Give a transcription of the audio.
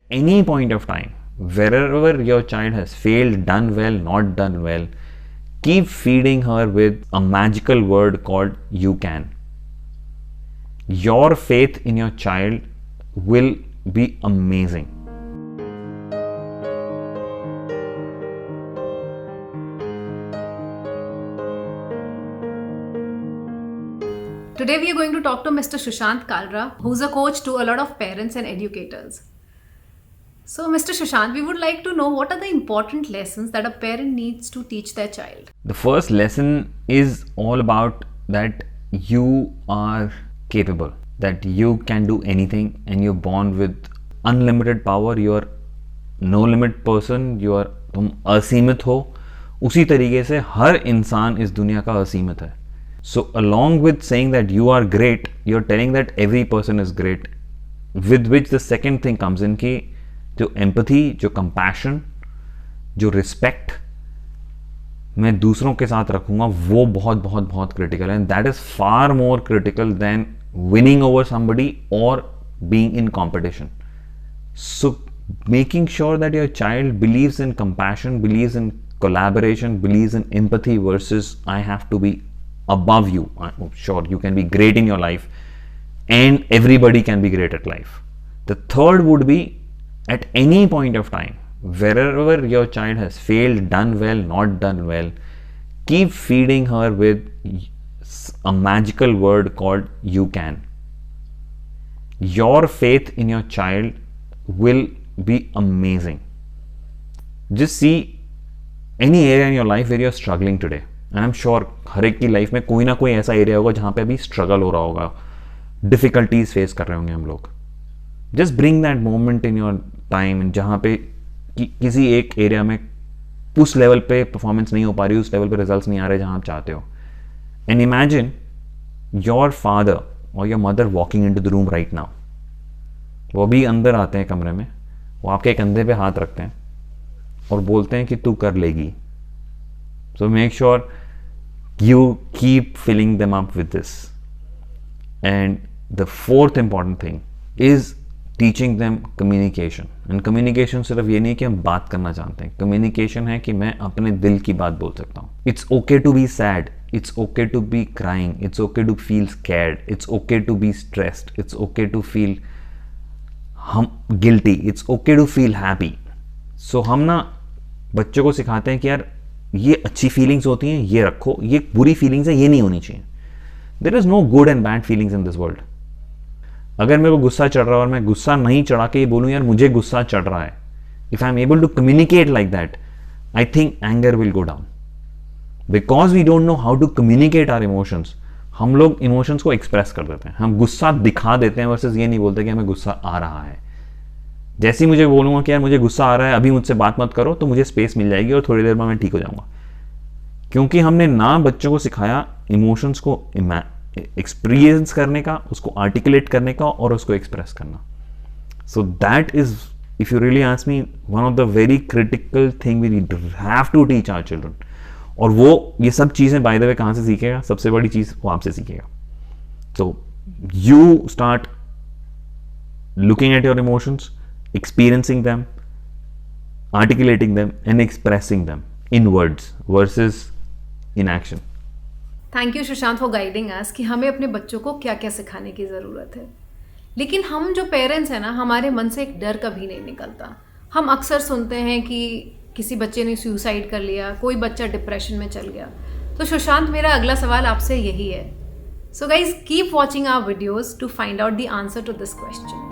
any point of time, wherever your child has failed, done well, not done well, keep feeding her with a magical word called you can. Your faith in your child will be amazing. Today we are going to talk to Mr. Sushant Kalra, who's a coach to a lot of parents and educators. So, Mr. Sushant, we would like to know what are the important lessons that a parent needs to teach their child? The first lesson is all about that you are capable, that you can do anything and you're born with unlimited power, you are no limit person, तुम असीमित हो. उसी तरीके से हर इंसान इस दुनिया का असीमित है. So along with saying that you are great, you're telling that every person is great, with which the second thing comes in कि जो empathy, जो compassion, जो respect मैं दूसरों के साथ रखूँगा वो बहुत बहुत बहुत critical है, and that is far more critical than winning over somebody or being in competition. So making sure that your child believes in compassion, believes in collaboration, believes in empathy versus I have to be above you. Sure, you can be great in your life and everybody can be great at life. The third would be at any point of time, wherever your child has failed, done well, not done well, keep feeding her with a magical word called you can. Your faith in your child will be amazing. Just see any area in your life where you're struggling today. And I am sure हर एक की life में कोई ना कोई ऐसा area होगा जहाँ पे अभी स्ट्रगल हो रहा होगा, डिफिकल्टीज फेस कर रहे होंगे हम लोग. Just bring that moment in your time जहाँ पे किसी एक एरिया में उस लेवल पे परफॉर्मेंस नहीं हो पा रही, उस लेवल पे रिजल्ट्स नहीं आ रहे जहाँ आप चाहते हो. एंड इमेजिन योर फादर और your mother walking in to the room right now. वो भी अंदर आते हैं कमरे में, वो आपके कंधे पे हाथ रखते हैं और बोलते हैं कि तू कर लेगी. So make sure you keep filling them up with this. And the fourth important thing is teaching them communication. And communication सिर्फ ये नहीं कि हम बात करना जानते हैं. Communication है कि मैं अपने दिल की बात बोल सकता हूँ. It's okay to be sad. It's okay to be crying. It's okay to feel scared. It's okay to be stressed. It's okay to feel guilty. It's okay to feel happy. So हम ना बच्चों को सिखाते हैं कि यार ये अच्छी फीलिंग्स होती हैं, ये रखो, ये बुरी फीलिंग्स है, ये नहीं होनी चाहिए. There is no good and bad feelings in this world. अगर मेरे को गुस्सा चढ़ रहा है और मैं गुस्सा नहीं चढ़ा के ये बोलूँ यार मुझे गुस्सा चढ़ रहा है, if I am able to communicate like that, I think anger will go down. Because we don't know how to communicate our emotions. हम लोग इमोशंस को एक्सप्रेस कर देते हैं, हम गुस्सा दिखा देते हैं वर्सेस ये नहीं बोलते कि हमें गुस्सा आ रहा है. जैसे ही मुझे बोलूँगा कि यार मुझे गुस्सा आ रहा है, अभी मुझसे बात मत करो, तो मुझे स्पेस मिल जाएगी और थोड़ी देर में मैं ठीक हो जाऊँगा. क्योंकि हमने ना बच्चों को सिखाया इमोशंस को एक्सपीरियंस करने का, उसको आर्टिकुलेट करने का और उसको एक्सप्रेस करना. So that is, if you really ask me, one of the very critical thing we have to teach our children. और वो ये सब चीज़ें बाय द वे कहाँ से सीखेगा? सबसे बड़ी चीज़ वो आपसे सीखेगा. So you start looking at your emotions, experiencing them, articulating them and expressing them in words versus in action. Thank you Sushant for guiding अस कि हमें अपने बच्चों को क्या क्या सिखाने की ज़रूरत है. लेकिन हम जो पेरेंट्स हैं ना, हमारे मन से एक डर कभी नहीं निकलता. हम अक्सर सुनते हैं कि किसी बच्चे ने सुसाइड कर लिया, कोई बच्चा डिप्रेशन में चल गया. तो सुशांत, मेरा अगला सवाल आपसे यही है. So guys, keep watching our videos to find out the answer to this question.